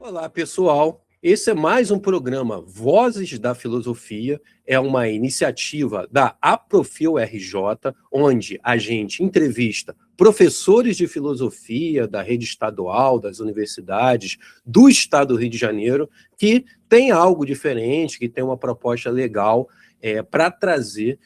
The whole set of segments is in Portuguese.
Olá, pessoal. Esse é mais um programa Vozes da Filosofia. É uma iniciativa da Aprofil RJ, onde a gente entrevista professores de filosofia da rede estadual, das universidades, do estado do Rio de Janeiro, que tem algo diferente, que tem uma proposta legal para trazer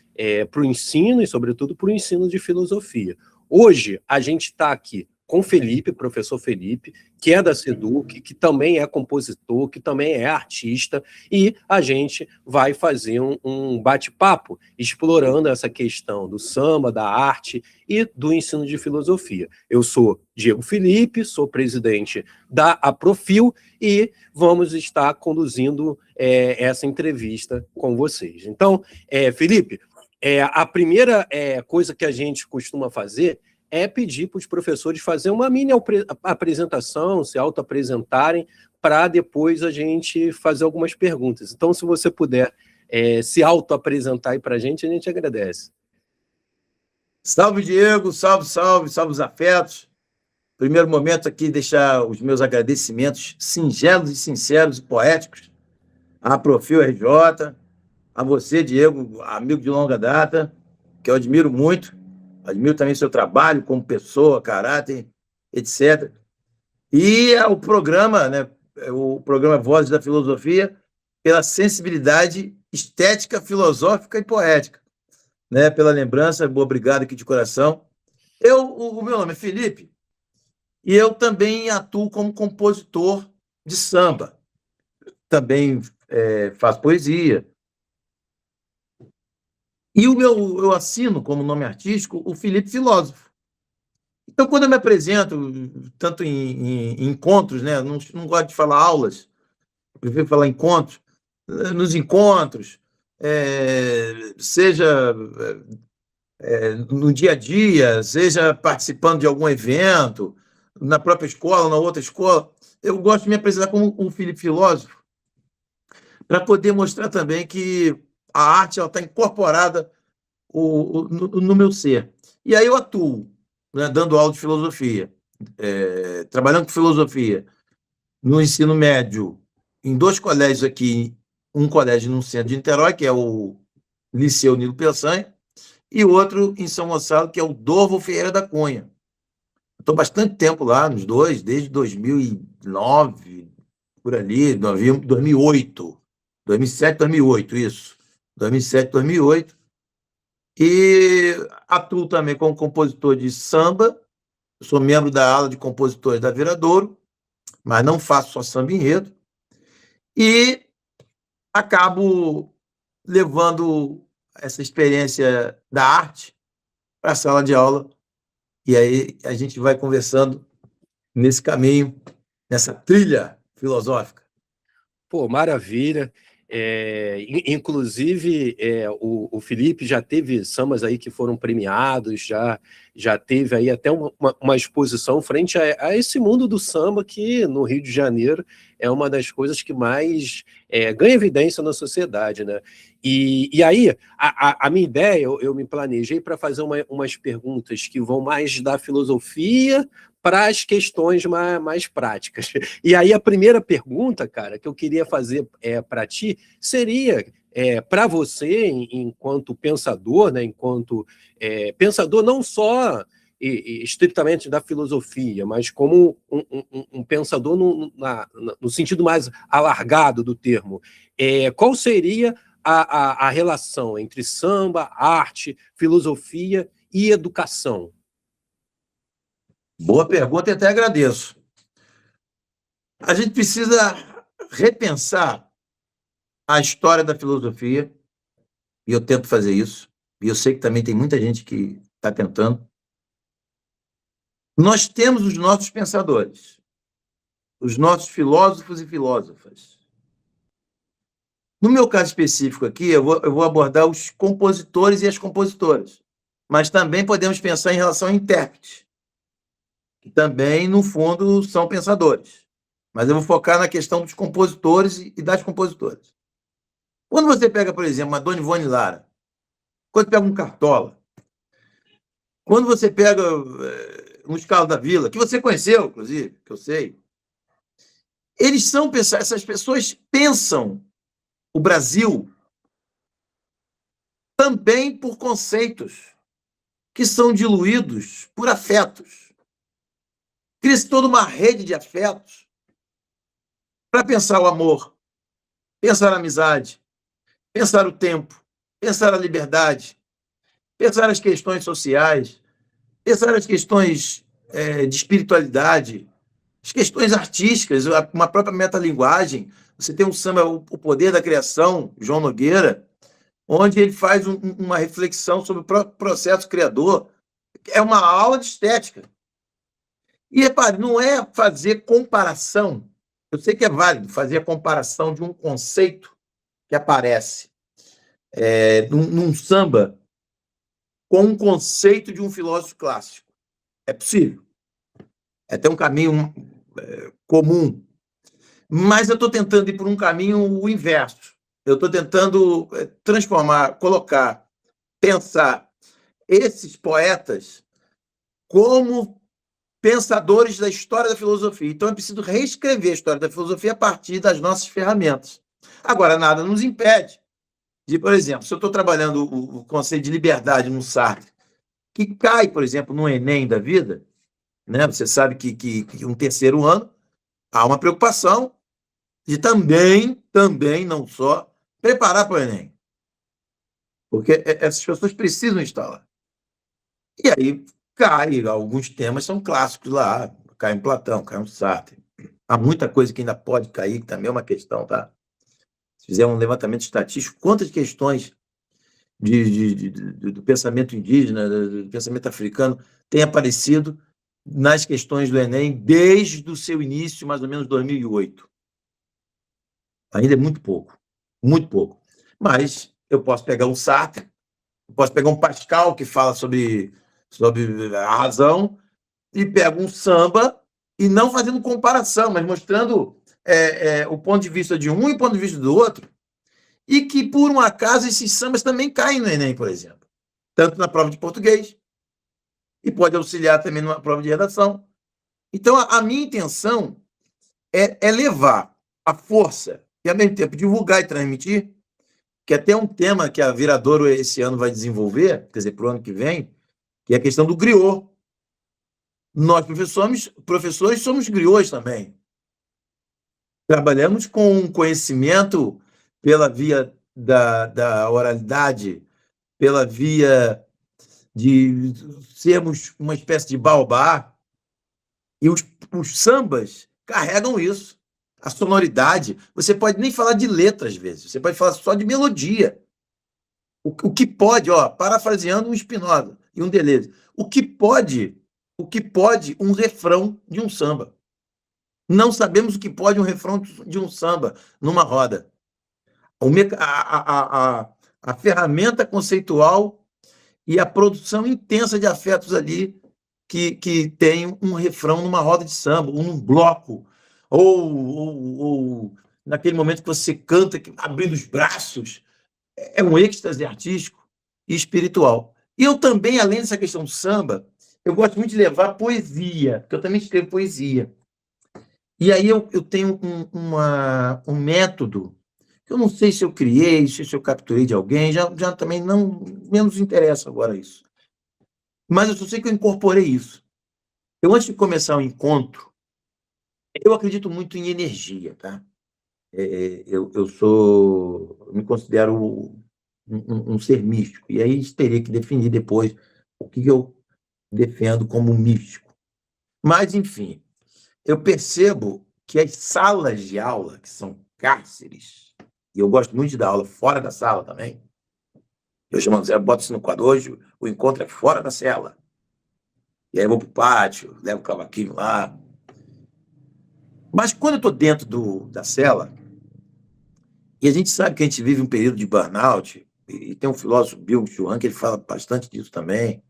para o ensino e, sobretudo, para o ensino de filosofia. Hoje, a gente está aqui com Felipe, professor Felipe, que é da SEDUC, que também é compositor, que também é artista, e a gente vai fazer um bate-papo explorando essa questão do samba, da arte e do ensino de filosofia. Eu sou Diego Felipe, sou presidente da Aprofil e vamos estar conduzindo essa entrevista com vocês. Então, Felipe, a primeira coisa que a gente costuma fazer é pedir para os professores fazerem uma mini apresentação, se auto-apresentarem, para depois a gente fazer algumas perguntas. Então, se você puder se auto-apresentar aí para a gente agradece. Salve, Diego, salve os afetos. Primeiro momento aqui, deixar os meus agradecimentos singelos e sinceros e poéticos à Aprofil RJ, a você, Diego, amigo de longa data, que eu admiro muito. Admiro também seu trabalho como pessoa, caráter, etc. E o programa, né, o programa Vozes da Filosofia, pela sensibilidade estética, filosófica e poética, né, pela lembrança. Obrigado aqui de coração. O meu nome é Felipe e eu também atuo como compositor de samba. Também faço poesia. E eu assino como nome artístico o Felipe Filósofo. Então, quando eu me apresento, tanto em encontros, né, não gosto de falar aulas, eu prefiro falar encontros, nos encontros, seja no dia a dia, seja participando de algum evento, na própria escola, na outra escola, eu gosto de me apresentar como um Felipe Filósofo, para poder mostrar também que a arte está incorporada no meu ser. E aí eu atuo, né, dando aula de filosofia, trabalhando com filosofia no ensino médio, em dois colégios aqui, um colégio no centro de Niterói, que é o Liceu Nilo Peçanha, e outro em São Gonçalo, que é o Dorval Ferreira da Cunha. Estou bastante tempo lá, nos dois, desde 2009, por ali, 2008, 2007, 2008, isso. 2007, 2008. E atuo também como compositor de samba. Eu sou membro da ala de compositores da Viradouro, mas não faço só samba enredo. E acabo levando essa experiência da arte para a sala de aula. E aí a gente vai conversando nesse caminho, nessa trilha filosófica. Pô, maravilha. Inclusive, o Felipe já teve sambas aí que foram premiados, já teve aí até uma exposição frente a esse mundo do samba que no Rio de Janeiro é uma das coisas que mais ganha evidência na sociedade, né? E aí, a minha ideia, eu me planejei para fazer umas perguntas que vão mais da filosofia para as questões mais práticas. E aí a primeira pergunta, cara, que eu queria fazer para ti seria, para você, enquanto pensador, né, enquanto pensador não só estritamente da filosofia, mas como um pensador no sentido mais alargado do termo, qual seria a relação entre samba, arte, filosofia e educação? Boa pergunta e até agradeço. A gente precisa repensar a história da filosofia, e eu tento fazer isso, e eu sei que também tem muita gente que está tentando. Nós temos os nossos pensadores, os nossos filósofos e filósofas. No meu caso específico aqui, eu vou abordar os compositores e as compositoras, mas também podemos pensar em relação a intérpretes, que também, no fundo, são pensadores. Mas eu vou focar na questão dos compositores e das compositoras. Quando você pega, por exemplo, uma Dona Ivone Lara, quando você pega um Cartola, quando você pega um Carlos da Vila, que você conheceu, inclusive, que eu sei, Essas pessoas pensam o Brasil também por conceitos que são diluídos por afetos. Cria-se toda uma rede de afetos para pensar o amor, pensar a amizade, pensar o tempo, pensar a liberdade, pensar as questões sociais, pensar as questões de espiritualidade, as questões artísticas, uma própria metalinguagem. Você tem um samba, O Poder da Criação, João Nogueira, onde ele faz uma reflexão sobre o próprio processo criador. É uma aula de estética. E, repare, não é fazer comparação. Eu sei que é válido fazer a comparação de um conceito que aparece num samba com um conceito de um filósofo clássico. É possível. É até um caminho comum. Mas eu estou tentando ir por um caminho o inverso. Eu estou tentando transformar, colocar, pensar esses poetas como pensadores da história da filosofia. Então, é preciso reescrever a história da filosofia a partir das nossas ferramentas. Agora, nada nos impede de, por exemplo, se eu estou trabalhando o conceito de liberdade no Sartre, que cai, por exemplo, no Enem da vida, né? Você sabe que um terceiro ano há uma preocupação de também, não só, preparar para o Enem. Porque essas pessoas precisam estar lá. E aí cai, alguns temas são clássicos lá, cai em Platão, cai em Sartre. Há muita coisa que ainda pode cair, que também é uma questão, tá? Se fizer um levantamento estatístico, quantas questões do pensamento indígena, do pensamento africano, têm aparecido nas questões do Enem desde o seu início, mais ou menos 2008. Ainda é muito pouco, muito pouco. Mas eu posso pegar um Sartre, eu posso pegar um Pascal, que fala sobre a razão, e pego um samba, e não fazendo comparação, mas mostrando o ponto de vista de um e o ponto de vista do outro, e que, por um acaso, esses sambas também caem no Enem, por exemplo. Tanto na prova de português, e pode auxiliar também numa prova de redação. Então, a minha intenção é levar a força e, ao mesmo tempo, divulgar e transmitir, que até um tema que a Viradouro esse ano vai desenvolver, quer dizer, para o ano que vem, que é a questão do griot. Nós, professores, somos griots também. Trabalhamos com conhecimento pela via da oralidade, pela via de sermos uma espécie de baobá, e os sambas carregam isso. A sonoridade, você pode nem falar de letra às vezes, você pode falar só de melodia. O que pode, parafraseando um Spinoza e um Deleuze, o que pode um refrão de um samba. Não sabemos o que pode um refrão de um samba numa roda. A ferramenta conceitual e a produção intensa de afetos ali que tem um refrão numa roda de samba, ou num bloco, ou naquele momento que você canta, abrindo os braços. É um êxtase artístico e espiritual. E eu também, além dessa questão do samba, eu gosto muito de levar poesia, porque eu também escrevo poesia. E aí eu tenho um método, que eu não sei se eu criei, se eu capturei de alguém, já também não menos interessa agora isso. Mas eu só sei que eu incorporei isso. Eu, antes de começar o encontro, eu acredito muito em energia, tá? Eu me considero um ser místico, e aí teria que definir depois o que eu defendo como místico. Mas, enfim, eu percebo que as salas de aula, que são cárceres, e eu gosto muito de dar aula fora da sala também, eu boto isso no quadro hoje, o encontro é fora da cela. E aí eu vou para o pátio, levo o cavaquinho lá. Mas quando eu estou dentro da cela, e a gente sabe que a gente vive um período de burnout, e tem um filósofo, Byung-Chul Han, que ele fala bastante disso também.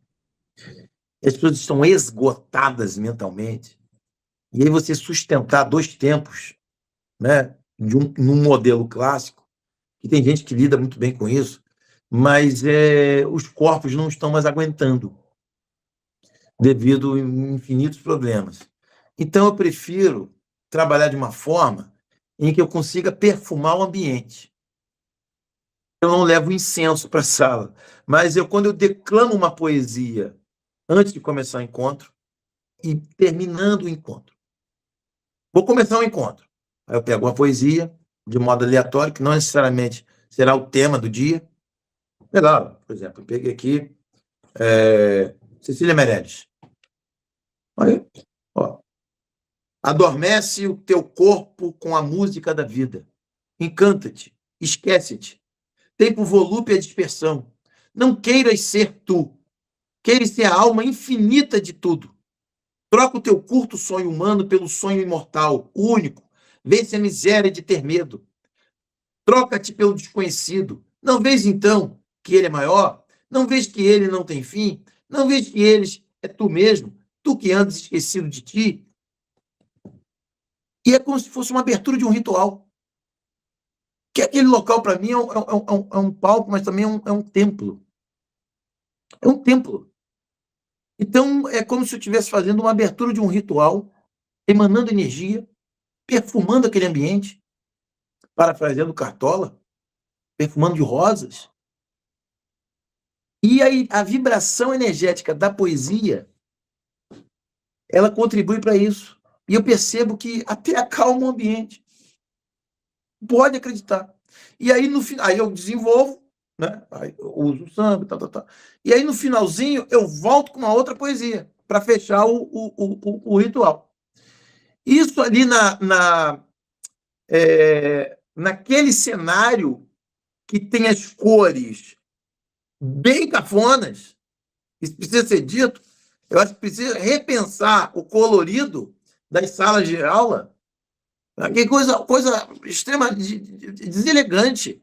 As pessoas estão esgotadas mentalmente. E aí você sustentar dois tempos, né, num modelo clássico, que tem gente que lida muito bem com isso, mas os corpos não estão mais aguentando, devido a infinitos problemas. Então, eu prefiro trabalhar de uma forma em que eu consiga perfumar o ambiente. Eu não levo incenso para a sala, mas quando eu declamo uma poesia antes de começar o encontro e terminando o encontro. Vou começar o encontro. Aí eu pego uma poesia de modo aleatório, que não necessariamente será o tema do dia. Legal, por exemplo, eu peguei aqui Cecília Meirelles. Aí, ó. Adormece o teu corpo com a música da vida. Encanta-te, esquece-te. Tem por volúpia a dispersão. Não queiras ser tu. Queres ser a alma infinita de tudo. Troca o teu curto sonho humano pelo sonho imortal, único. Vence a miséria de ter medo. Troca-te pelo desconhecido. Não vês, então, que ele é maior? Não vês que ele não tem fim? Não vês que ele é tu mesmo? Tu que andas esquecido de ti? E é como se fosse uma abertura de um ritual. Que aquele local, para mim, é um palco, mas também é um templo. É um templo. Então, é como se eu estivesse fazendo uma abertura de um ritual, emanando energia, perfumando aquele ambiente, parafraseando Cartola, perfumando de rosas. E aí, a vibração energética da poesia, ela contribui para isso. E eu percebo que até acalma o ambiente. Pode acreditar. E aí, no final, aí eu desenvolvo, né? Aí eu uso o samba, tal. E aí, no finalzinho, eu volto com uma outra poesia para fechar o ritual. Isso ali naquele cenário que tem as cores bem cafonas, isso precisa ser dito, eu acho que precisa repensar o colorido das salas de aula, que coisa extremamente deselegante.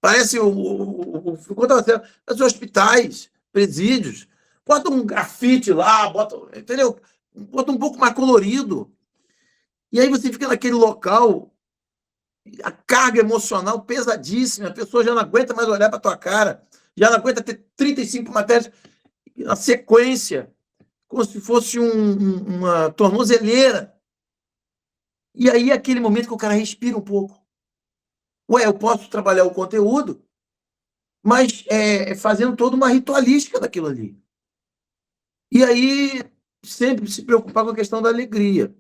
Parece os hospitais, presídios. Bota um grafite lá, entendeu? Bota um pouco mais colorido. E aí você fica naquele local, a carga emocional pesadíssima, a pessoa já não aguenta mais olhar para a tua cara, já não aguenta ter 35 matérias na sequência, como se fosse uma tornozeleira. E aí é aquele momento que o cara respira um pouco. Ué, eu posso trabalhar o conteúdo, mas fazendo toda uma ritualística daquilo ali. E aí sempre se preocupar com a questão da alegria.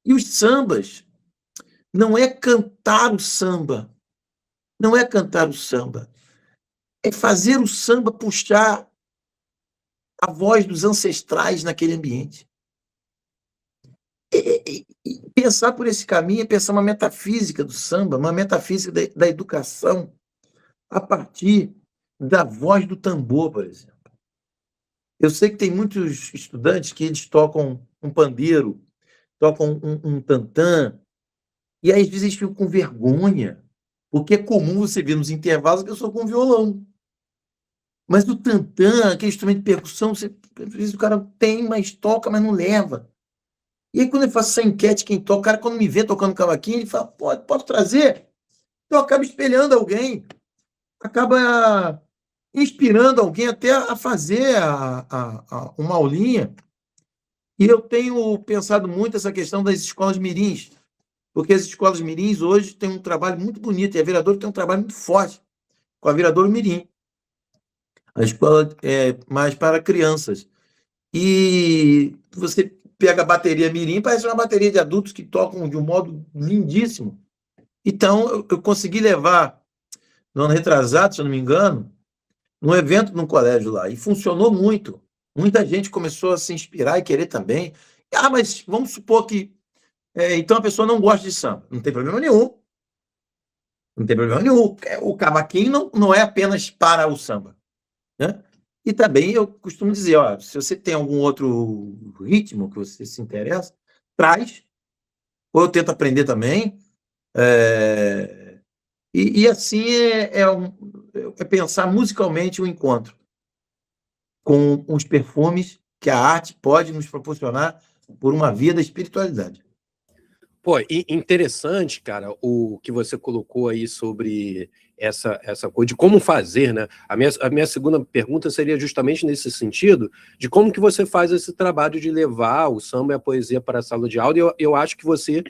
E os sambas, não é cantar o samba, não é cantar o samba, é fazer o samba puxar a voz dos ancestrais naquele ambiente. E pensar por esse caminho é pensar uma metafísica do samba, uma metafísica da educação, a partir da voz do tambor, por exemplo. Eu sei que tem muitos estudantes que eles tocam um pandeiro, tocam um tantã, e aí às vezes eles ficam com vergonha, porque é comum você ver nos intervalos a pessoa com violão. Mas o tantã, aquele instrumento de percussão, às vezes o cara tem, mas toca, mas não leva. E aí, quando eu faço essa enquete, quem toca, o cara, quando me vê tocando cavaquinho, ele fala, pode trazer. Então, acaba espelhando alguém, acaba inspirando alguém até a fazer uma aulinha. E eu tenho pensado muito essa questão das escolas mirins, porque as escolas mirins hoje têm um trabalho muito bonito, e a Viradouro tem um trabalho muito forte com a Viradouro Mirim. A escola é mais para crianças. E você pega a bateria mirim, parece uma bateria de adultos que tocam de um modo lindíssimo. Então, eu consegui levar, no ano retrasado, se eu não me engano, num evento num colégio lá, e funcionou muito. Muita gente começou a se inspirar e querer também. Ah, mas vamos supor que então a pessoa não gosta de samba. Não tem problema nenhum. Não tem problema nenhum. O cavaquinho não é apenas para o samba, né? E também eu costumo dizer, ó, se você tem algum outro ritmo que você se interessa, traz, ou eu tento aprender também. E assim é pensar musicalmente o encontro com os perfumes que a arte pode nos proporcionar por uma via da espiritualidade. Pô, interessante, cara, o que você colocou aí sobre essa coisa de como fazer, né? A minha segunda pergunta seria justamente nesse sentido, de como que você faz esse trabalho de levar o samba e a poesia para a sala de aula, e eu acho que você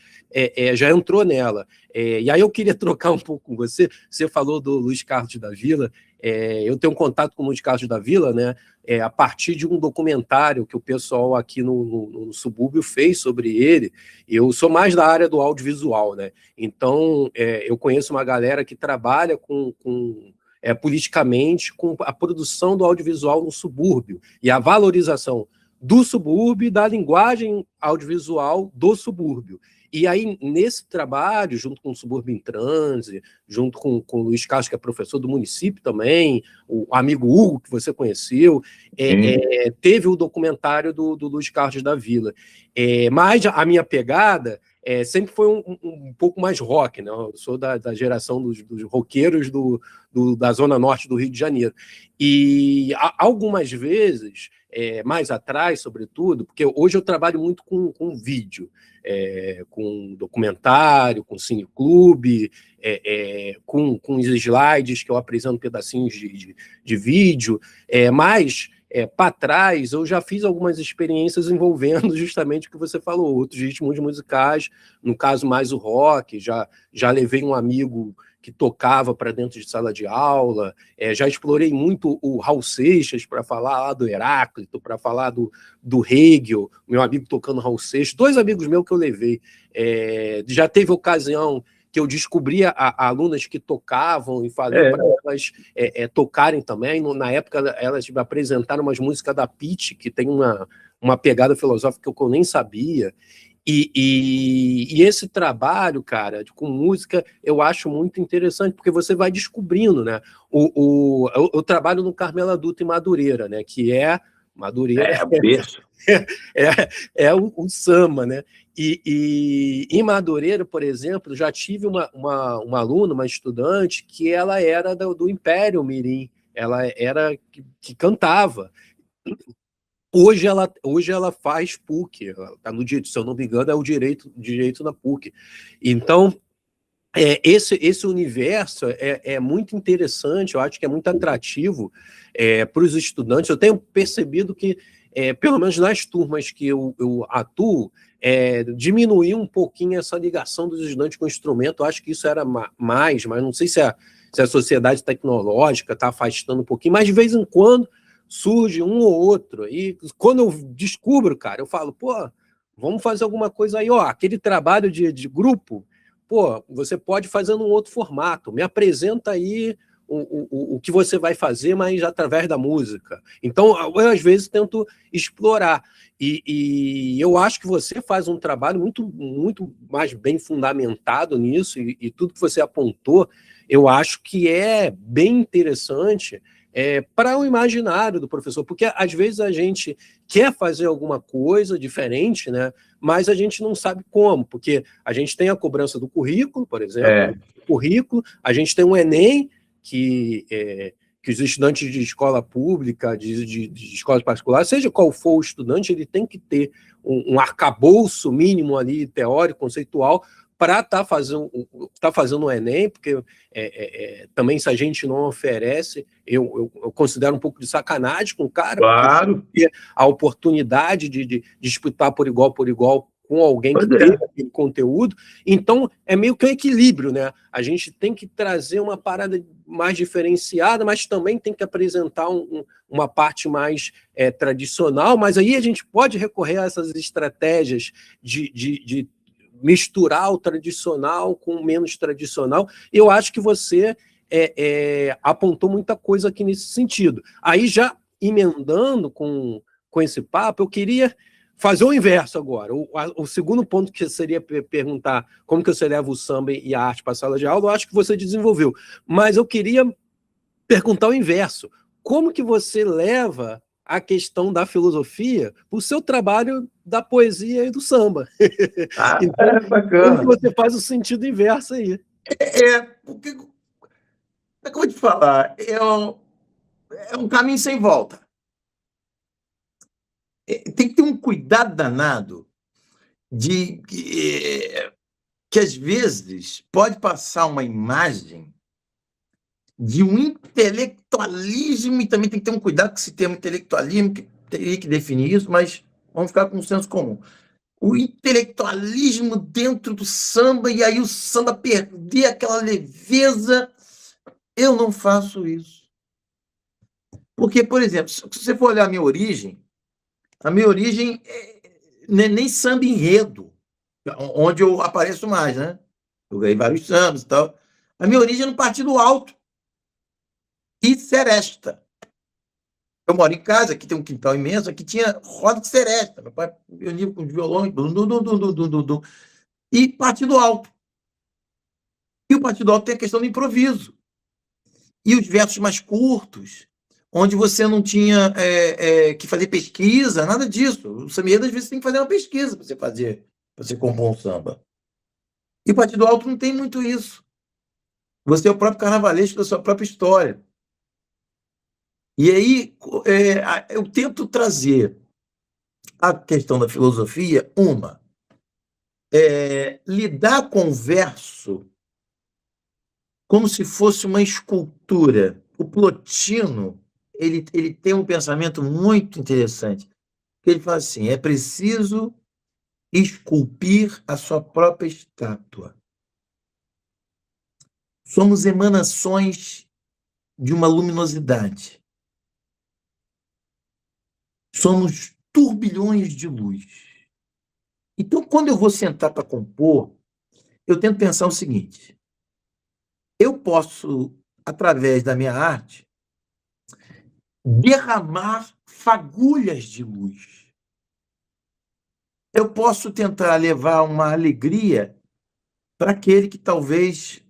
já entrou nela. E aí eu queria trocar um pouco com você. Você falou do Luiz Carlos da Vila. Eu tenho um contato com o Luiz Carlos da Vila, né? A partir de um documentário que o pessoal aqui no subúrbio fez sobre ele. Eu sou mais da área do audiovisual, né? Então, eu conheço uma galera que trabalha politicamente com a produção do audiovisual no subúrbio e a valorização do subúrbio e da linguagem audiovisual do subúrbio. E aí, nesse trabalho, junto com o Subúrbio em Transe, junto com o Luiz Carlos, que é professor do município também, o amigo Hugo, que você conheceu, teve o documentário do Luiz Carlos da Vila. Mas a minha pegada sempre foi um pouco mais rock, né? Eu sou da geração dos roqueiros da Zona Norte do Rio de Janeiro. E algumas vezes, mais atrás, sobretudo, porque hoje eu trabalho muito com vídeo, com documentário, com cineclube, com os slides que eu apresento pedacinhos de vídeo, mas para trás eu já fiz algumas experiências envolvendo justamente o que você falou, outros ritmos musicais, no caso mais o rock, já levei um amigo que tocava para dentro de sala de aula, já explorei muito o Raul Seixas para falar lá do Heráclito, para falar do Hegel, meu amigo tocando Raul Seixas, 2 amigos meus que eu levei. Já teve ocasião que eu descobria alunas que tocavam e falei para elas tocarem também. Na época, elas apresentaram umas músicas da Pitty, que tem uma pegada filosófica que eu nem sabia. E esse trabalho, cara, com música, eu acho muito interessante, porque você vai descobrindo, né? Eu trabalho no Carmela Dutra em Madureira, né? Que Madureira berço. o samba, né? E em Madureira, por exemplo, já tive uma aluna, uma estudante, que ela era do Império Mirim, ela era que cantava. Hoje ela faz PUC, ela tá no direito, se eu não me engano, é o direito da PUC. Então, esse universo é muito interessante, eu acho que é muito atrativo para os estudantes. Eu tenho percebido que, pelo menos nas turmas que eu atuo, diminuiu um pouquinho essa ligação dos estudantes com o instrumento. Eu acho que isso era mais, mas não sei se a sociedade tecnológica está afastando um pouquinho, mas de vez em quando surge um ou outro. E quando eu descubro, cara, eu falo, pô, vamos fazer alguma coisa aí, ó, aquele trabalho de grupo, pô, você pode fazer num outro formato, me apresenta aí o que você vai fazer, mas através da música. Então, eu às vezes tento explorar, e eu acho que você faz um trabalho muito, muito mais bem fundamentado nisso, e tudo que você apontou, eu acho que é bem interessante para o imaginário do professor, porque às vezes a gente quer fazer alguma coisa diferente, né? Mas a gente não sabe como, porque a gente tem a cobrança do currículo, por exemplo, a gente tem um Enem que os estudantes de escola pública, de escolas particulares, seja qual for o estudante, ele tem que ter um arcabouço mínimo ali, teórico, conceitual, para estar fazendo o Enem, porque também se a gente não oferece, eu considero um pouco de sacanagem com o cara, claro, porque a oportunidade de disputar por igual com alguém que tem aquele conteúdo. Então, é meio que um equilíbrio, né? A gente tem que trazer uma parada mais diferenciada, mas também tem que apresentar uma parte mais tradicional, mas aí a gente pode recorrer a essas estratégias de misturar o tradicional com o menos tradicional. Eu acho que você apontou muita coisa aqui nesse sentido. Aí, já emendando com esse papo, eu queria fazer o inverso agora. O segundo ponto, que seria perguntar como que você leva o samba e a arte para a sala de aula, eu acho que você desenvolveu. Mas eu queria perguntar o inverso. Como que você leva a questão da filosofia para o seu trabalho da poesia e do samba? Então, bacana. como que você faz o sentido inverso aí? Porque, como é que eu vou te falar? É um caminho sem volta. Tem que ter um cuidado danado de que às vezes pode passar uma imagem de um intelectualismo, e também tem que ter um cuidado com esse termo intelectualismo, que teria que definir isso, mas vamos ficar com um senso comum. O intelectualismo dentro do samba, e aí o samba perder aquela leveza. Eu não faço isso. Porque, por exemplo, se você for olhar a minha origem não é nem samba enredo, onde eu apareço mais, né? Eu ganhei vários sambas e tal. A minha origem é no Partido Alto e seresta. Eu moro em casa, aqui tem um quintal imenso, aqui tinha roda de seresta. Meu pai reunia com violão e Partido Alto. E o Partido Alto tem a questão do improviso. E os versos mais curtos, onde você não tinha que fazer pesquisa, nada disso. O samba às vezes, você tem que fazer uma pesquisa para você compor um samba. E o Partido Alto não tem muito isso. Você é o próprio carnavalesco da sua própria história. E aí eu tento trazer a questão da filosofia, lidar com o verso como se fosse uma escultura. O Plotino, ele tem um pensamento muito interessante, que ele fala assim, é preciso esculpir a sua própria estátua. Somos emanações de uma luminosidade. Somos turbilhões de luz. Então, quando eu vou sentar para compor, eu tento pensar o seguinte: eu posso, através da minha arte, derramar fagulhas de luz. Eu posso tentar levar uma alegria para aquele que talvez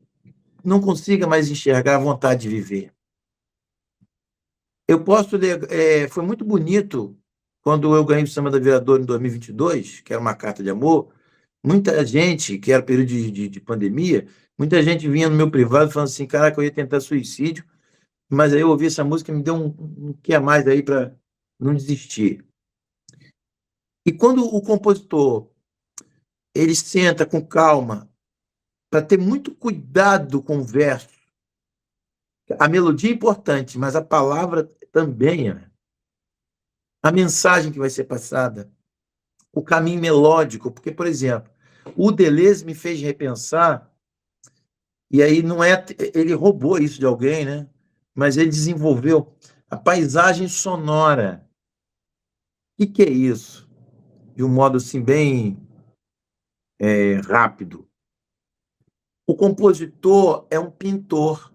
não consiga mais enxergar a vontade de viver. Eu posso... foi muito bonito quando eu ganhei o Samba da Viradouro em 2022, que era uma carta de amor. Muita gente, que era período de pandemia, muita gente vinha no meu privado falando assim, caraca, eu ia tentar suicídio, mas aí eu ouvi essa música e me deu um que a mais aí para não desistir. E quando o compositor ele senta com calma para ter muito cuidado com o verso, a melodia é importante, mas a palavra também é. A mensagem que vai ser passada, o caminho melódico, porque, por exemplo, o Deleuze me fez repensar, e aí não é, ele roubou isso de alguém, né? Mas ele desenvolveu a paisagem sonora. O que é isso? De um modo assim bem rápido. O compositor é um pintor.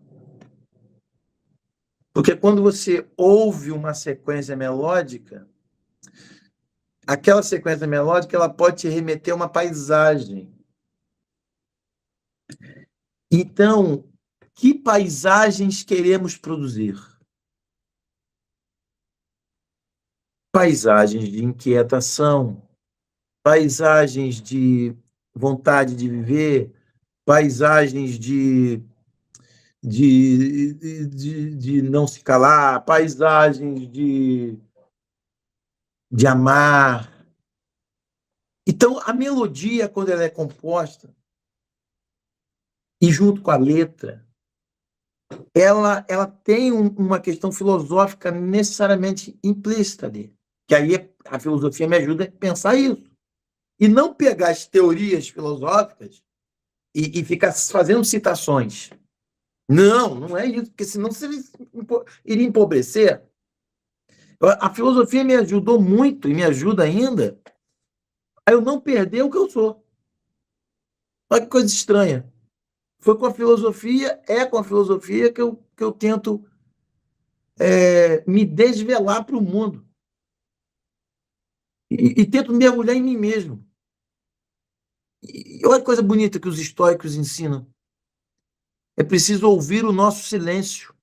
Porque quando você ouve uma sequência melódica, aquela sequência melódica ela pode te remeter a uma paisagem. Então, que paisagens queremos produzir? Paisagens de inquietação, paisagens de vontade de viver, paisagens de não se calar, paisagens de amar. Então, a melodia, quando ela é composta, e junto com a letra, ela tem uma questão filosófica necessariamente implícita ali. Que aí a filosofia me ajuda a pensar isso. E não pegar as teorias filosóficas e ficar fazendo citações. Não, não é isso, porque senão você iria empobrecer. A filosofia me ajudou muito e me ajuda ainda a eu não perder o que eu sou. Olha que coisa estranha. Foi com a filosofia, com a filosofia que eu tento me desvelar para o mundo. E tento mergulhar em mim mesmo. E olha que coisa bonita que os estoicos ensinam. É preciso ouvir o nosso silêncio.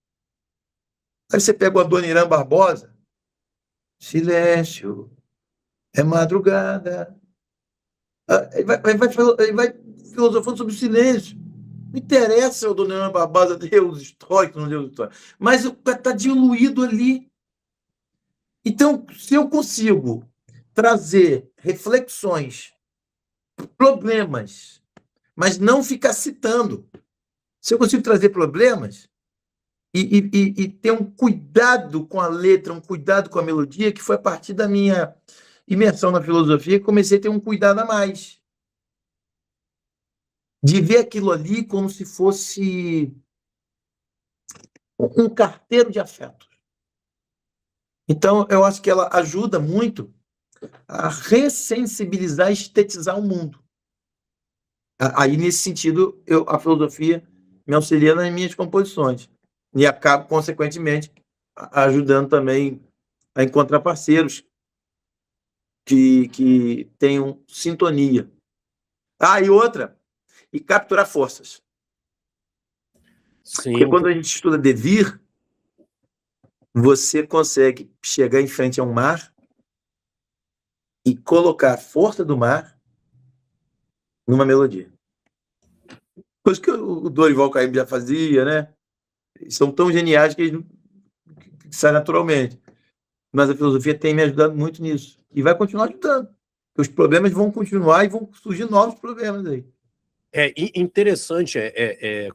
Aí você pega o Adoniran Barbosa. Silêncio, é madrugada. Ele vai filosofando sobre o silêncio. Não interessa o Adoniran Barbosa ler os estoicos, não ler os estoicos. Mas está diluído ali. Então, se eu consigo trazer reflexões, problemas, mas não ficar citando. Se eu consigo trazer problemas, e ter um cuidado com a letra, um cuidado com a melodia, que foi a partir da minha imersão na filosofia que comecei a ter um cuidado a mais. De ver aquilo ali como se fosse um carteiro de afetos. Então, eu acho que ela ajuda muito a ressensibilizar e estetizar o mundo. Aí, nesse sentido, a filosofia me auxilia nas minhas composições. E acabo, consequentemente, ajudando também a encontrar parceiros que tenham sintonia. E outra, e capturar forças. Sim. Porque quando a gente estuda devir, você consegue chegar em frente a um mar e colocar a força do mar numa melodia. Coisa que o Dorival Caymmi já fazia, né? São tão geniais que eles saem naturalmente. Mas a filosofia tem me ajudado muito nisso. E vai continuar ajudando. Os problemas vão continuar e vão surgir novos problemas aí. É interessante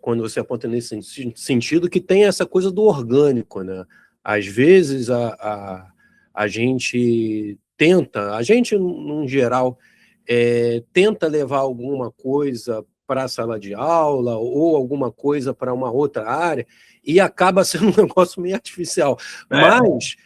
quando você aponta nesse sentido que tem essa coisa do orgânico, né? Às vezes a gente tenta, a gente, num geral, tenta levar alguma coisa para a sala de aula ou alguma coisa para uma outra área e acaba sendo um negócio meio artificial. Mas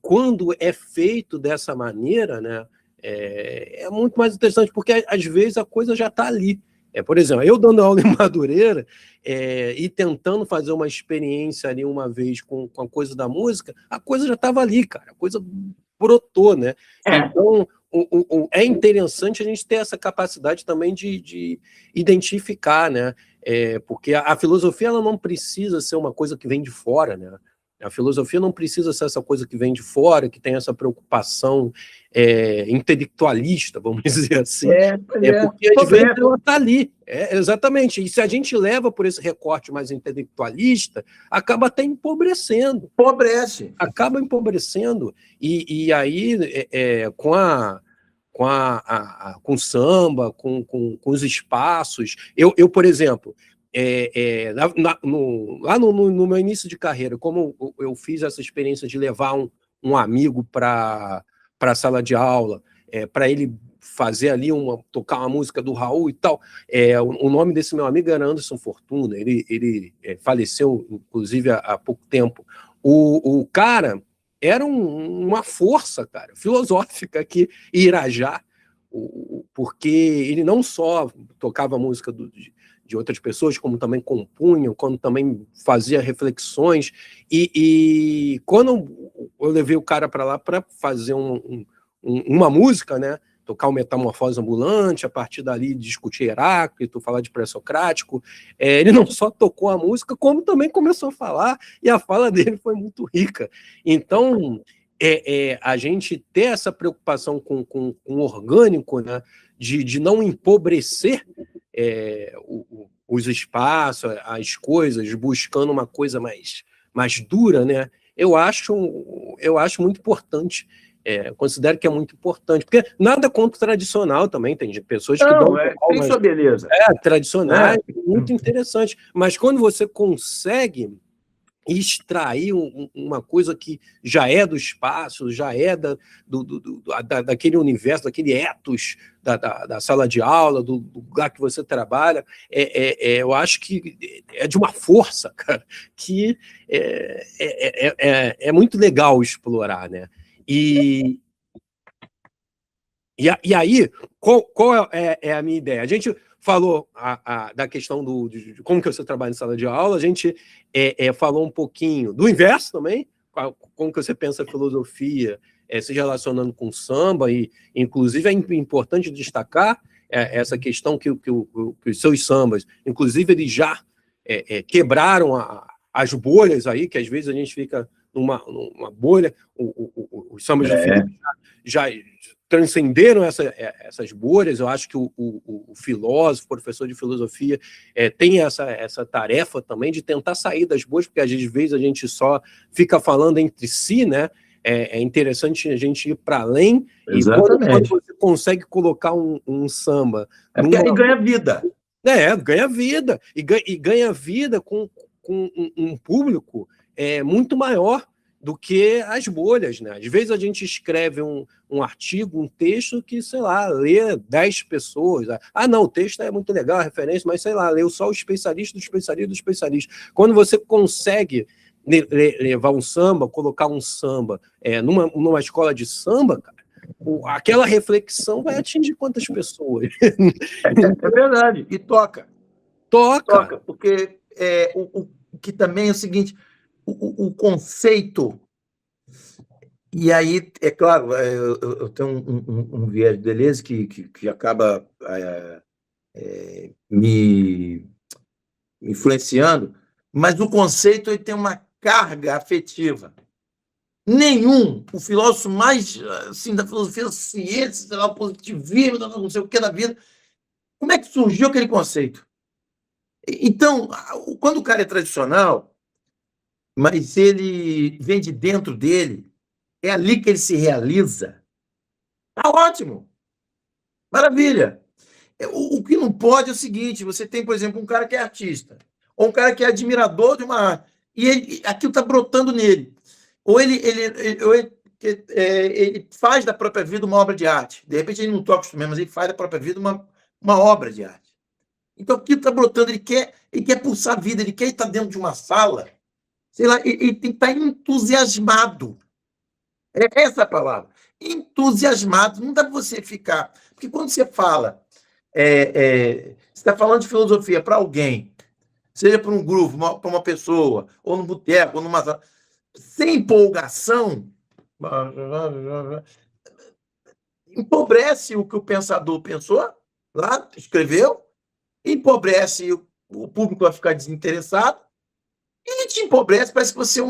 quando é feito dessa maneira, né? É muito mais interessante, porque às vezes a coisa já está ali. Por exemplo, eu dando aula em Madureira e tentando fazer uma experiência ali uma vez com a coisa da música, a coisa já estava ali, cara, a coisa brotou, né? Então, é interessante a gente ter essa capacidade também de identificar, né? Porque a filosofia ela não precisa ser uma coisa que vem de fora, né? A filosofia não precisa ser essa coisa que vem de fora, que tem essa preocupação intelectualista, vamos dizer assim. Porque às vezes ela está ali. Exatamente. E se a gente leva por esse recorte mais intelectualista, acaba até empobrecendo. Acaba empobrecendo. E aí, com samba, com os espaços. Eu, por exemplo, lá no meu início de carreira, como eu fiz essa experiência de levar um amigo para a sala de aula, para ele fazer ali tocar uma música do Raul e tal. O nome desse meu amigo era Anderson Fortuna, ele faleceu, inclusive, há pouco tempo. O cara era uma força, cara, filosófica aqui em Irajá, porque ele não só tocava música de outras pessoas, como também compunha, como também fazia reflexões, e quando eu levei o cara para lá para fazer uma música, né, tocar o Metamorfose Ambulante, a partir dali discutir Heráclito, falar de pré-socrático, ele não só tocou a música, como também começou a falar, e a fala dele foi muito rica. Então, a gente ter essa preocupação com o orgânico, né, de não empobrecer os espaços, as coisas, buscando uma coisa mais dura, né? Eu acho muito importante. Considero que é muito importante, porque nada contra o tradicional também, tem pessoas que dão tem sua beleza. Tradicionais, muito interessante, mas quando você consegue extrair uma coisa que já é do espaço, já é daquele universo, daquele ethos da sala de aula, do lugar que você trabalha, eu acho que é de uma força, cara, que é muito legal explorar, né? E aí, qual é a minha ideia? A gente falou da questão de como que você trabalha em sala de aula, a gente falou um pouquinho do inverso também, como que você pensa a filosofia se relacionando com samba, e inclusive é importante destacar essa questão que os seus sambas, inclusive eles já quebraram as bolhas aí, que às vezes a gente fica numa bolha, os sambas de Felipe já transcenderam essas bolhas. Eu acho que o filósofo, professor de filosofia, tem essa tarefa também de tentar sair das bolhas, porque às vezes a gente só fica falando entre si, né? É interessante a gente ir para além. Exatamente. E quando você consegue colocar um samba... E ganha vida. Ganha vida. E ganha vida com com um público muito maior do que as bolhas, né? Às vezes a gente escreve um artigo, um texto que, sei lá, lê 10 pessoas. Ah, não, o texto é muito legal, a referência, mas, sei lá, leu só o especialista do especialista do especialista. Quando você consegue levar um samba, colocar um samba numa escola de samba, cara, aquela reflexão vai atingir quantas pessoas? É verdade, e toca. Toca. Porque o que também é o seguinte, o conceito, e aí, é claro, eu tenho um viés de Deleuze que acaba me influenciando, mas o conceito ele tem uma carga afetiva. O filósofo mais assim, da filosofia da ciência, sei lá, o positivismo, não sei o que da vida, como é que surgiu aquele conceito? Então, quando o cara é tradicional, mas ele vem de dentro dele, é ali que ele se realiza. Tá ótimo, maravilha. O que não pode é o seguinte: você tem, por exemplo, um cara que é artista, ou um cara que é admirador de uma arte, e aquilo está brotando nele. Ou ele faz da própria vida uma obra de arte. De repente ele não toca o instrumento, mas ele faz da própria vida uma obra de arte. Então aquilo está brotando, ele quer pulsar a vida, ele quer estar dentro de uma sala, sei lá, ele tem que estar entusiasmado. É essa a palavra. Entusiasmado. Não dá para você ficar. Porque quando você fala, você está falando de filosofia para alguém, seja para um grupo, para uma pessoa, ou num boteco, ou numa sala, sem empolgação, empobrece o que o pensador pensou, lá, escreveu, empobrece o público, vai ficar desinteressado, e te empobrece, parece que você é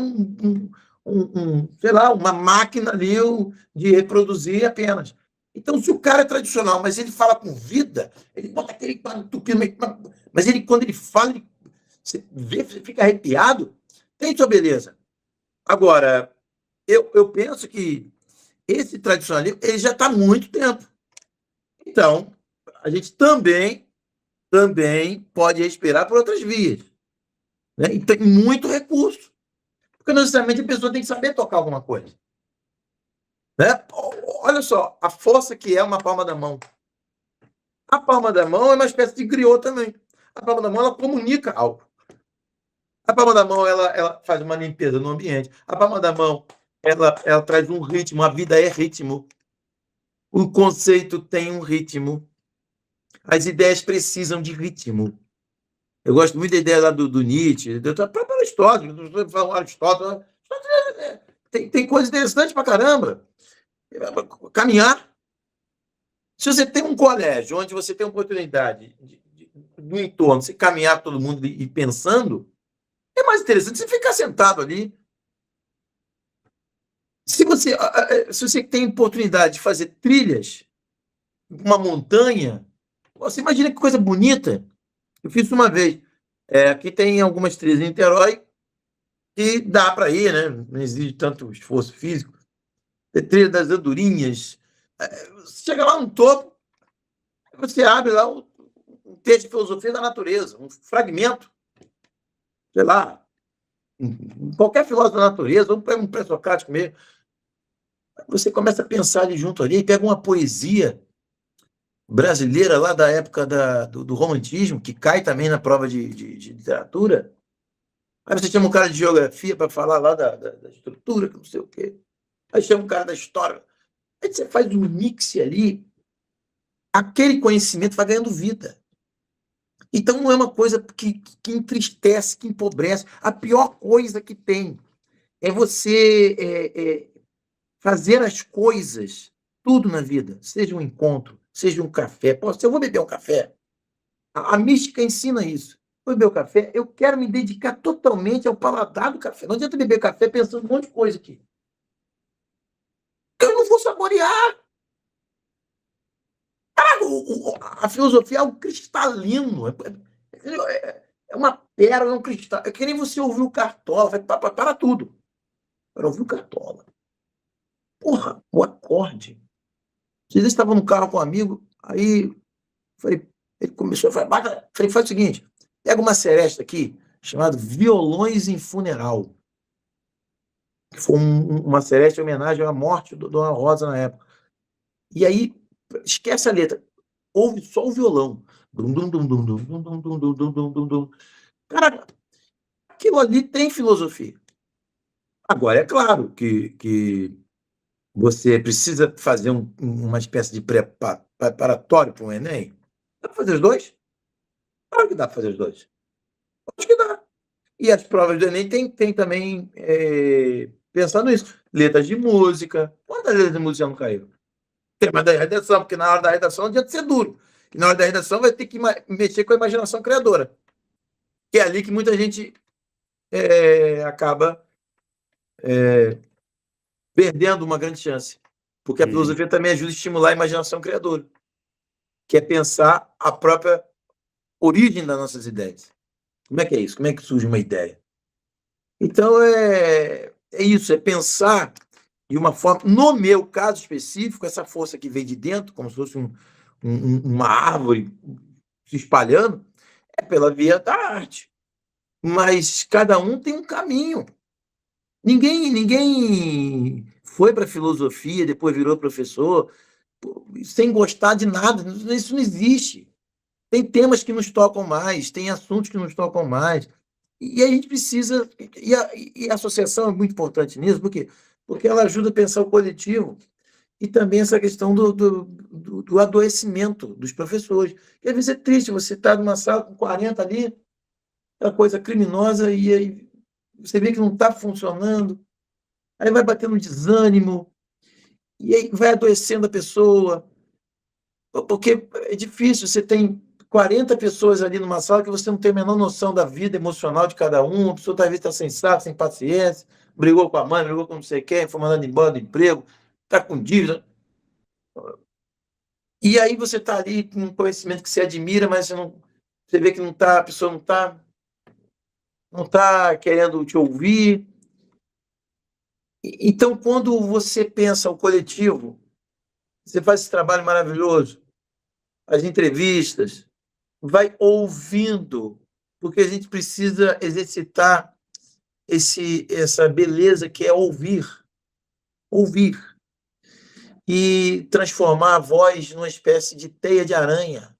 sei lá, uma máquina ali de reproduzir apenas. Então, se o cara é tradicional, mas ele fala com vida, ele bota aquele tupi, mas ele, quando ele fala, você vê, você fica arrepiado, tem sua beleza. Agora, eu penso que esse tradicionalismo ele já está há muito tempo. Então, a gente também pode respirar por outras vias. Né? E tem muito recurso. Porque não necessariamente a pessoa tem que saber tocar alguma coisa. Né? Olha só, a força que é uma palma da mão. A palma da mão é uma espécie de griot também. A palma da mão ela comunica algo. A palma da mão ela faz uma limpeza no ambiente. A palma da mão ela traz um ritmo. A vida é ritmo. O conceito tem um ritmo. As ideias precisam de ritmo. Eu gosto muito da ideia lá do Nietzsche, do próprio Aristóteles. Aristóteles tem coisa interessante pra caramba. Caminhar. Se você tem um colégio onde você tem oportunidade do entorno, você caminhar todo mundo e pensando, é mais interessante você ficar sentado ali. Se você tem oportunidade de fazer trilhas, uma montanha, você imagina que coisa bonita. Eu fiz isso uma vez. Aqui tem algumas trilhas em Niterói que dá para ir, né? Não exige tanto esforço físico. Tem trilha das Andorinhas. Você chega lá no topo, você abre lá um texto de filosofia da natureza, um fragmento, sei lá, qualquer filósofo da natureza, ou um pré-socrático mesmo. Você começa a pensar ali junto ali, pega uma poesia brasileira lá da época do romantismo, que cai também na prova de literatura. Aí você chama um cara de geografia para falar lá da estrutura, que não sei o quê. Aí chama um cara da história. Aí você faz um mix ali, aquele conhecimento vai ganhando vida. Então não é uma coisa que entristece, que empobrece. A pior coisa que tem é você fazer as coisas, tudo na vida, seja um encontro, seja um café. Pô, se eu vou beber um café, a mística ensina isso. Vou beber o café, eu quero me dedicar totalmente ao paladar do café. Não adianta beber café pensando em um monte de coisa aqui. Eu não vou saborear. A filosofia é algo cristalino. É uma pérola, é um cristal. É que nem você ouvir o Cartola. Para tudo. Para ouvir o Cartola. Porra, o acorde. Vocês estavam no carro com um amigo, aí falei, ele começou a falar, falei, faz o seguinte, pega uma seresta aqui, chamado Violões em Funeral, que foi uma celeste homenagem à morte do Dona Rosa na época. E aí, esquece a letra, ouve só o violão. Dum, dum, dum, dum, dum, dum, dum, dum, dum, dum, dum, dum, dum. Cara, aquilo ali tem filosofia. Agora, é claro que você precisa fazer uma espécie de preparatório para um Enem. Dá para fazer os dois? Claro que dá para fazer os dois. Acho que dá. E as provas do Enem tem também, pensando nisso, letras de música. Quantas letras de música não caíram? Tem, mas da redação, porque na hora da redação não adianta ser duro. E na hora da redação vai ter que mexer com a imaginação criadora. Que é ali que muita gente acaba perdendo uma grande chance. Porque a filosofia também ajuda a estimular a imaginação criadora, que é pensar a própria origem das nossas ideias. Como é que é isso? Como é que surge uma ideia? Então, é isso, é pensar de uma forma... No meu caso específico, essa força que vem de dentro, como se fosse uma árvore se espalhando, é pela via da arte. Mas cada um tem um caminho. Ninguém foi para a filosofia, depois virou professor, sem gostar de nada. Isso não existe. Tem temas que nos tocam mais, tem assuntos que nos tocam mais. E a gente precisa. E a associação é muito importante nisso, por quê? Porque ela ajuda a pensar o coletivo e também essa questão do adoecimento dos professores. E às vezes é triste, você está numa sala com 40 ali, aquela coisa criminosa, e aí você vê que não está funcionando, aí vai batendo um desânimo, e aí vai adoecendo a pessoa, porque é difícil, você tem 40 pessoas ali numa sala que você não tem a menor noção da vida emocional de cada um, a pessoa talvez está sem saco, sem paciência, brigou com a mãe, brigou com não sei quem, foi mandado embora do emprego, está com dívida. E aí você está ali com um conhecimento que você admira, mas você vê que não tá, a pessoa não tá querendo te ouvir. Então, quando você pensa o coletivo, você faz esse trabalho maravilhoso, as entrevistas, vai ouvindo, porque a gente precisa exercitar essa beleza que é ouvir, e transformar a voz numa espécie de teia de aranha,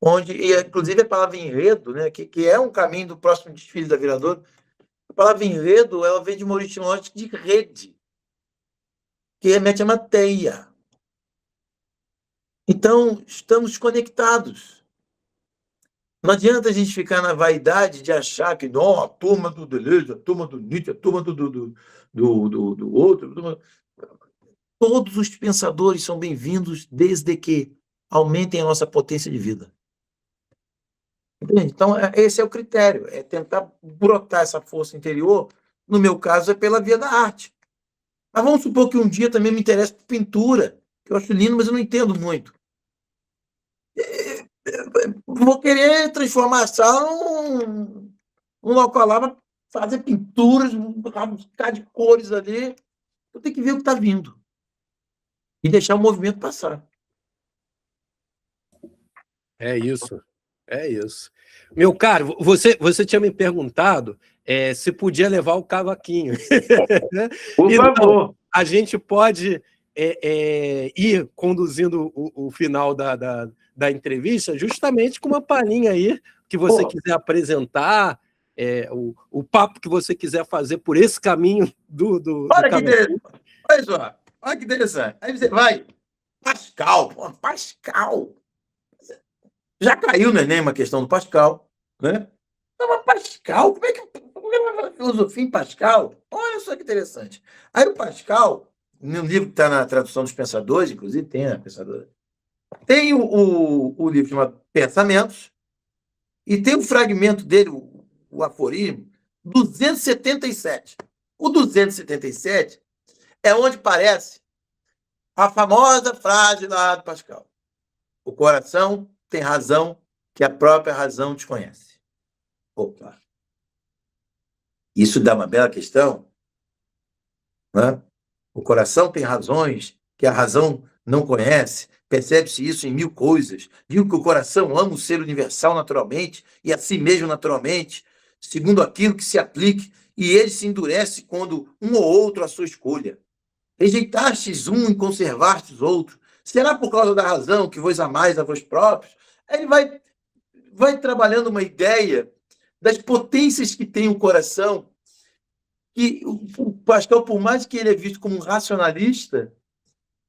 onde, e inclusive a palavra enredo, né, que é um caminho do próximo desfile da Viradouro, a palavra enredo, ela vem de uma origem etimológica de rede, que remete a uma teia. Então, estamos conectados. Não adianta a gente ficar na vaidade de achar que não, a turma do Deleuze, a turma do Nietzsche, a turma do outro. Todos os pensadores são bem-vindos desde que aumentem a nossa potência de vida. Entende? Então, esse é o critério, é tentar brotar essa força interior. No meu caso, é pela via da arte. Mas vamos supor que um dia também me interesse por pintura, que eu acho lindo, mas eu não entendo muito. Vou querer transformar a sala num local lá para fazer pinturas, rabiscar de cores ali. Eu tenho que ver o que está vindo e deixar o movimento passar. É isso, é isso. Meu caro, você tinha me perguntado se podia levar o cavaquinho. Por Então, favor. a gente pode ir conduzindo o final da entrevista justamente com uma palhinha aí que você quiser apresentar, o papo que você quiser fazer por esse caminho do Olha que cavaquinho. interessante. Olha só, olha que interessante. Aí você vai, Pascal, Pascal. Já caiu no Enem uma questão do Pascal, né? Não, mas Pascal, como é que vai fazer filosofia em Pascal? Olha só que interessante. Aí o Pascal, no livro que está na tradução dos Pensadores, inclusive tem a Pensadora, tem o livro chamado Pensamentos, e tem um fragmento dele, o aforismo, 277. O 277 é onde parece a famosa frase lá do Pascal. O coração tem razão que a própria razão desconhece. Opa! Isso dá uma bela questão, né? O coração tem razões que a razão não conhece. Percebe-se isso em mil coisas. Digo que o coração ama o ser universal naturalmente e a si mesmo naturalmente, segundo aquilo que se aplique, e ele se endurece quando um ou outro a sua escolha. Rejeitastes um e conservastes outro. Será por causa da razão que vos amais a vós próprios? Aí ele vai trabalhando uma ideia das potências que tem o coração, que o Pascal, por mais que ele é visto como um racionalista,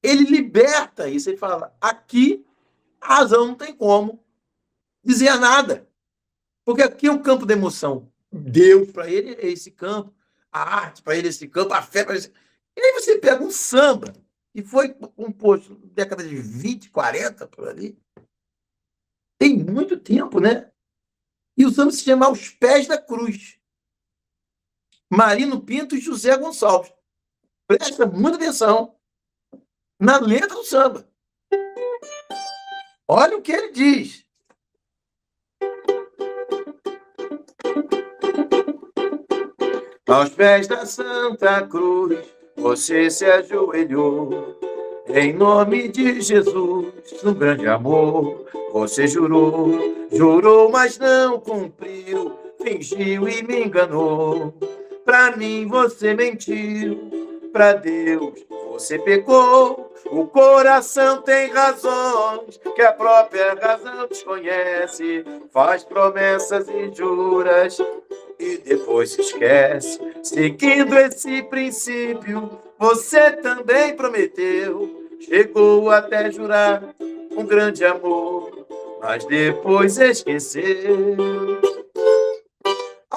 ele liberta isso. Ele fala, aqui a razão não tem como dizer nada. Porque aqui é o campo da emoção. Deus, para ele, é esse campo. A arte, para ele, é esse campo. A fé, para ele... E aí você pega um samba, que foi composto na década de 20, 40, por ali. Tem muito tempo, né? E o samba se chama Aos Pés da Cruz. Marino Pinto e José Gonçalves. Presta muita atenção na letra do samba. Olha o que ele diz. Aos pés da Santa Cruz, você se ajoelhou. Em nome de Jesus, no grande amor, você jurou, mas não cumpriu, fingiu e me enganou. Pra mim você mentiu, pra Deus você pecou. O coração tem razões que a própria razão desconhece, faz promessas e juras e depois se esquece. Seguindo esse princípio, você também prometeu, chegou até jurar um grande amor, mas depois esqueceu.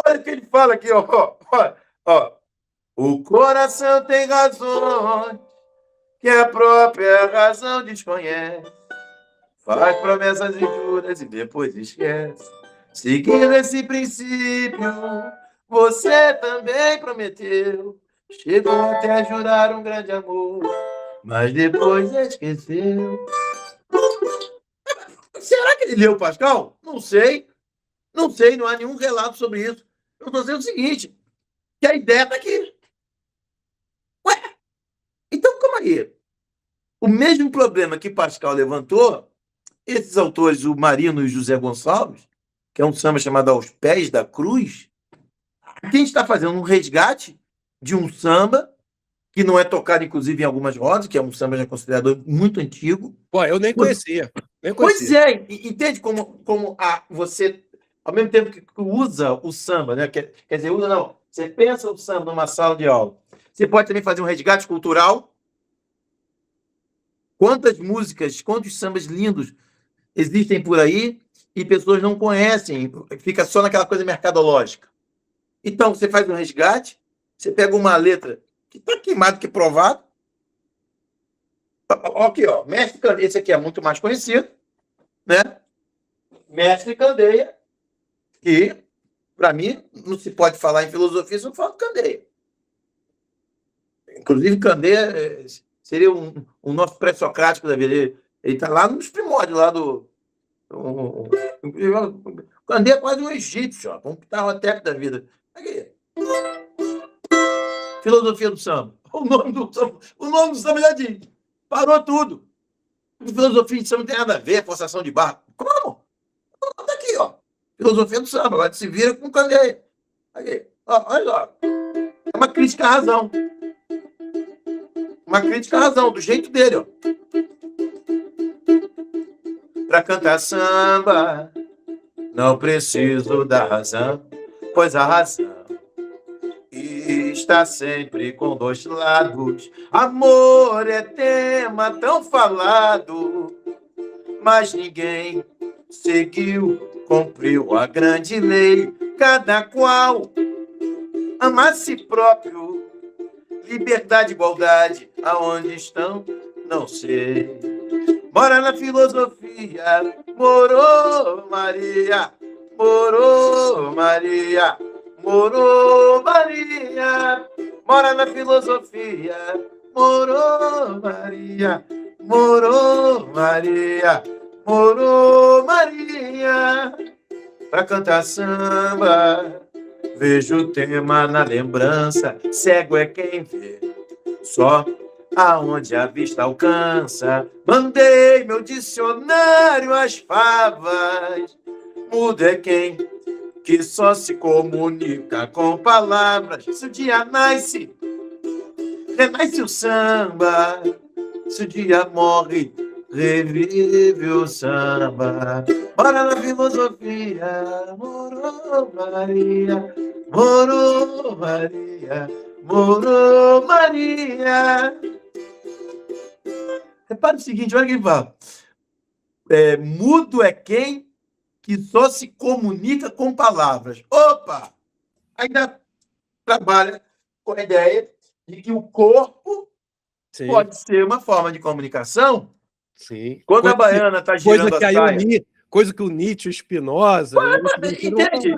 Olha o que ele fala aqui, ó. O coração tem razões que a própria razão desconhece, faz promessas e juras e depois esquece. Seguindo esse princípio, você também prometeu, chegou até a jurar um grande amor, mas depois esqueceu. Será que ele leu Pascal? Não sei, não há nenhum relato sobre isso. Eu estou dizendo o seguinte, que a ideia está aqui. Ué, então calma aí. O mesmo problema que Pascal levantou, esses autores, o Marino e o José Gonçalves, que é um samba chamado Aos Pés da Cruz, aqui a gente está fazendo um resgate de um samba que não é tocado, inclusive, em algumas rodas, que é um samba já considerado muito antigo. Pô, eu nem conhecia. Pois é, entende como você, ao mesmo tempo que usa o samba, né? Quer dizer, usa não, você pensa o samba numa sala de aula. Você pode também fazer um resgate cultural. Quantas músicas, quantos sambas lindos existem por aí e pessoas não conhecem, fica só naquela coisa mercadológica. Então, você faz um resgate, você pega uma letra que está queimado, que provado. Aqui, ó, Mestre Candeia, esse aqui é muito mais conhecido, né? Mestre Candeia, que, para mim, não se pode falar em filosofia se não fala de Candeia. Inclusive, Candeia seria um nosso pré-socrático da vida. Ele está lá nos primórdios, lá do... Candeia é quase um egípcio, ó, um pitarroteco da vida. Aqui. Filosofia do samba. O nome do samba já diz. Parou tudo. Filosofia de samba não tem nada a ver, forçação de barra. Como? Tá aqui, ó. Filosofia do samba. Agora se vira com Candeia. Aqui. Ó, olha lá. É uma crítica à razão. Uma crítica à razão, do jeito dele, ó. Para cantar samba, não preciso da razão, pois a razão está sempre com dois lados. Amor é tema tão falado, mas ninguém seguiu, cumpriu a grande lei. Cada qual ama a si próprio, liberdade, igualdade, aonde estão, não sei. Mora na filosofia, morou Maria, morou Maria, morou Maria. Mora na filosofia, morou Maria, morou Maria, morou Maria. Pra cantar samba, vejo o tema na lembrança, cego é quem vê, só aonde a vista alcança. Mandei meu dicionário às favas. Mudo é quem que só se comunica com palavras. Se o dia nasce, renasce o samba. Se o dia morre, revive o samba. Bora na filosofia, morou Maria, morou Maria, morou Maria. Repara o seguinte, olha o que ele fala. Mudo é quem que só se comunica com palavras. Opa! Ainda trabalha com a ideia de que o corpo Sim, pode ser uma forma de comunicação. sim. Quando a baiana está girando a saia... Coisa que o Nietzsche, o Spinoza... Entende?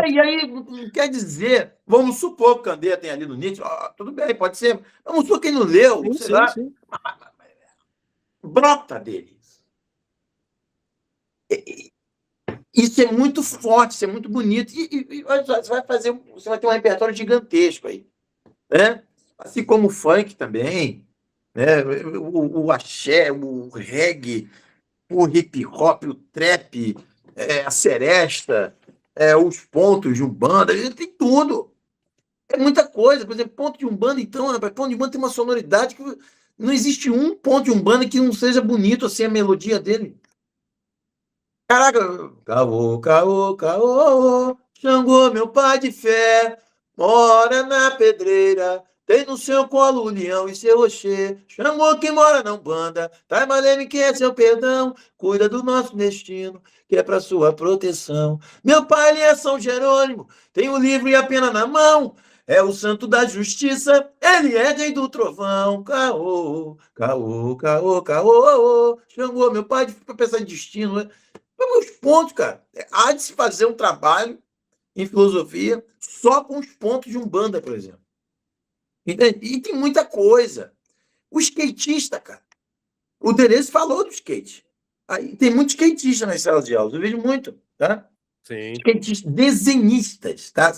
E aí, quer dizer, vamos supor que o Candé tem ali no Nietzsche, tudo bem, pode ser. Vamos supor que ele não leu, Sim, sei sim, lá. sim. Brota dele. Isso é muito forte, isso é muito bonito. E você vai ter um repertório gigantesco aí. Né? Assim como o funk também, né? O axé, o reggae, o hip hop, o trap, a seresta, os pontos de umbanda, tem tudo. É muita coisa. Por exemplo, ponto de umbanda, então, ponto de umbanda tem uma sonoridade que não existe um ponto de umbanda que não seja bonito assim a melodia dele. Caraca, caô, caô, caô, Xangô, meu pai de fé, mora na pedreira, tem no seu colo o leão e seu rocher. Xangô que mora na Umbanda, Taimaleme que é seu perdão, cuida do nosso destino, que é para sua proteção. Meu pai, ele é São Jerônimo, tem o livro e a pena na mão, é o santo da justiça, ele é rei do trovão. Caô, caô, caô, caô, Xangô, meu pai, para pensar em destino, né? Os pontos, cara. Há de se fazer um trabalho em filosofia só com os pontos de Umbanda, por exemplo. Entende? E tem muita coisa. O skatista, cara. O Deleuze falou do skate. Aí, tem muitos skatistas nas salas de aula. Eu vejo muito, tá? Sim. Skatistas, desenhistas, tá?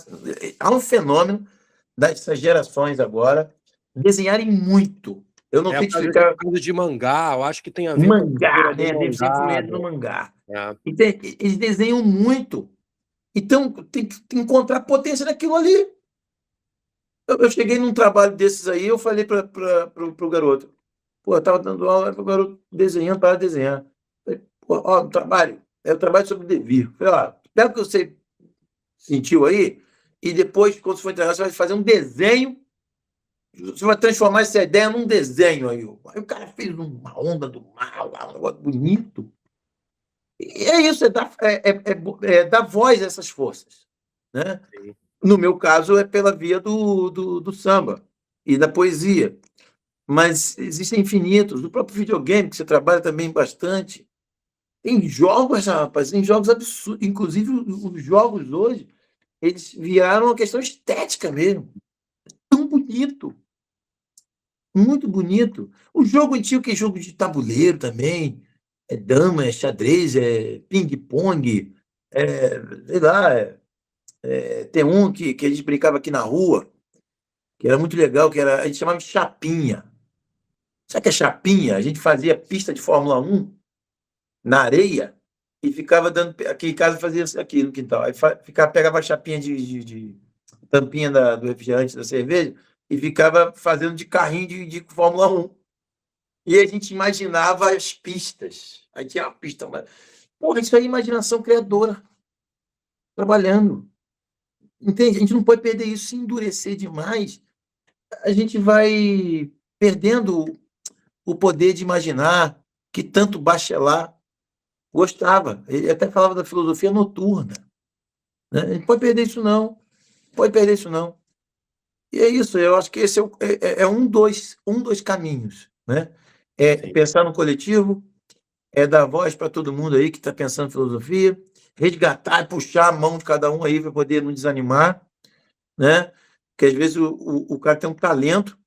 Há um fenômeno dessas gerações agora desenharem muito. Eu não sei te explicar. Coisa de mangá, eu acho que tem a ver Mangá, com né? Deve ser influente no mangá. Então, eles desenham muito. Então, tem que encontrar potência naquilo ali. Eu cheguei num trabalho desses aí, eu falei para o garoto. Pô, eu estava dando aula para o garoto desenhando, para desenhar. Falei, pô, ó, é o trabalho sobre devir. Falei, ó, pega o que você sentiu aí, e depois, quando você for entregar, você vai fazer um desenho, você vai transformar essa ideia num desenho aí. Aí o cara fez uma onda do mal, um negócio bonito. E é isso, dar voz a essas forças. Né? No meu caso, é pela via do samba e da poesia. Mas existem infinitos. No próprio videogame, que você trabalha também bastante, tem jogos, rapaz, tem jogos absurdos. Inclusive, os jogos hoje, eles viraram uma questão estética mesmo. Tão bonito. Muito bonito. O jogo antigo, que é jogo de tabuleiro também, é dama, é xadrez, é ping-pong, sei lá, tem um que a gente brincava aqui na rua, que era muito legal, a gente chamava de chapinha. Sabe o que é chapinha? A gente fazia pista de Fórmula 1 na areia e ficava dando. Aqui em casa fazia isso aqui no quintal. Aí pegava a chapinha de tampinha do refrigerante da cerveja e ficava fazendo de carrinho de Fórmula 1. E a gente imaginava as pistas. Aí tinha uma pista. Porra, isso aí é imaginação criadora. Trabalhando. Entende? A gente não pode perder isso. Se endurecer demais, a gente vai perdendo o poder de imaginar, que tanto Bachelard gostava. Ele até falava da filosofia noturna. Né? A gente pode perder isso, não. Pode perder isso, não. E é isso, eu acho que esse é um dos caminhos. Né? Pensar no coletivo, dar voz para todo mundo aí que está pensando em filosofia, resgatar e puxar a mão de cada um aí para poder não desanimar. Né? Porque às vezes o cara tem um talento,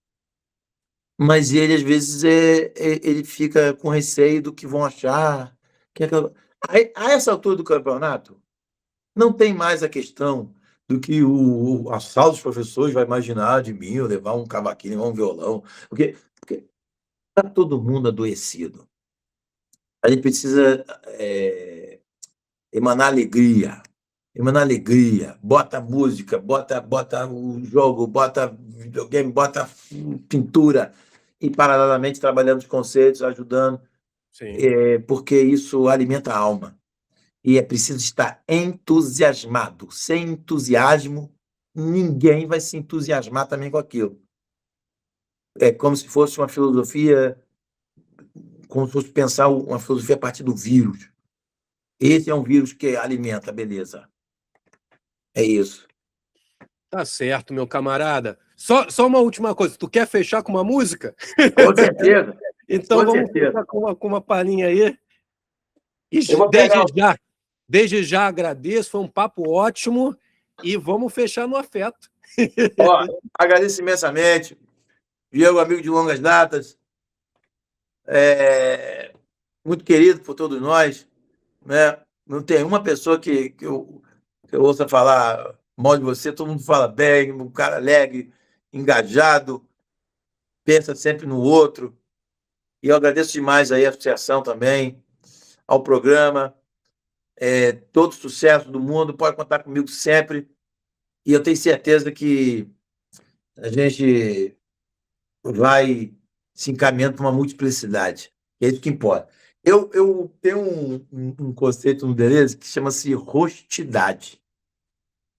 mas ele, às vezes, ele fica com receio do que vão achar. A essa altura do campeonato, não tem mais a questão do que a sala dos professores vai imaginar de mim, eu levar um cavaquinho, levar um violão, porque está todo mundo adoecido. A gente precisa emanar alegria, bota música, bota o jogo, bota videogame, bota pintura, e paralelamente trabalhando os conceitos, ajudando, porque isso alimenta a alma. E é preciso estar entusiasmado. Sem entusiasmo, ninguém vai se entusiasmar também com aquilo. É como se fosse uma filosofia, como se fosse pensar uma filosofia a partir do vírus. Esse é um vírus que alimenta, beleza. É isso. Tá certo, meu camarada. Só uma última coisa. Tu quer fechar com uma música? Com certeza. Então vamos fechar com uma palhinha aí. E desde já agradeço, foi um papo ótimo e vamos fechar no afeto. Agradeço imensamente. Diego, amigo de longas datas, muito querido por todos nós, né? Não tem uma pessoa que eu ouça falar mal de você, todo mundo fala bem, um cara alegre, engajado, pensa sempre no outro. E eu agradeço demais aí a associação também, ao programa. Todo sucesso do mundo, pode contar comigo sempre. E eu tenho certeza que a gente vai se encaminhando para uma multiplicidade. É isso que importa. Eu tenho um conceito no Deleuze que chama-se rostidade.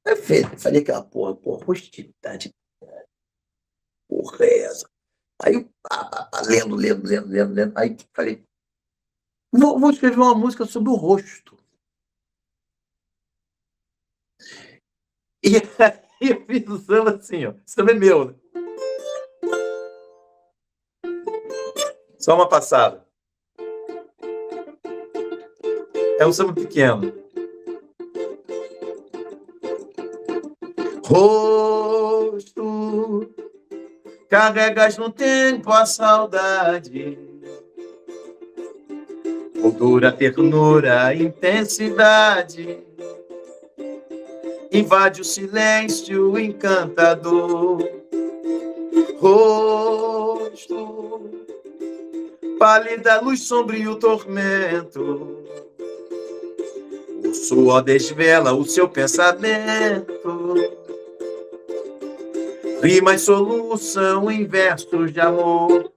Eu falei aquela porra, rostidade. Porra é essa? Aí, lendo. Aí falei, vou escrever uma música sobre o rosto. E aí eu fiz o samba assim, ó. Isso também é meu, né? Só uma passada. É um samba pequeno. Rosto, carregas no tempo a saudade, moldura, ternura, intensidade, invade o silêncio encantador. Rosto, pálida luz, sombrio tormento, o suor desvela o seu pensamento, rimas solução em versos de amor.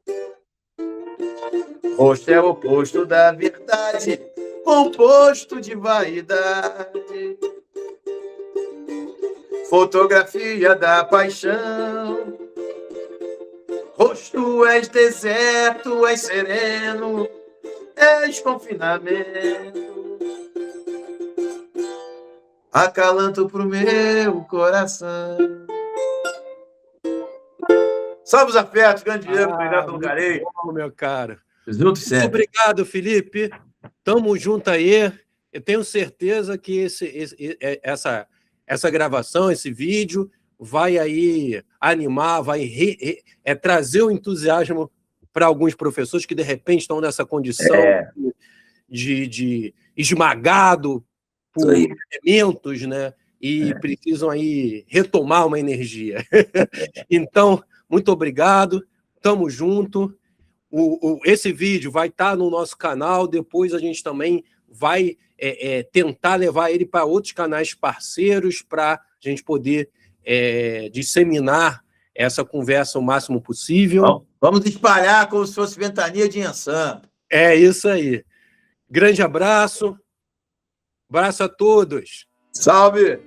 Rosto é o oposto da verdade, composto de vaidade, fotografia da paixão. Rosto, és deserto, és sereno, és confinamento, acalanto pro meu coração. Salve os afetos, grande Diego, obrigado pelo carinho. Bom, meu cara. Junto sempre. Muito obrigado, Felipe. Tamo junto aí. Eu tenho certeza que essa gravação, esse vídeo, vai aí animar, vai trazer o entusiasmo para alguns professores que, de repente, estão nessa condição de esmagado por elementos, né? E precisam aí retomar uma energia. Então, muito obrigado, tamo junto. Esse vídeo vai estar no nosso canal, depois a gente também vai tentar levar ele para outros canais parceiros para a gente poder disseminar essa conversa o máximo possível. Vamos espalhar como se fosse ventania de Inhaçã. É isso aí. Grande abraço. Abraço a todos. Salve!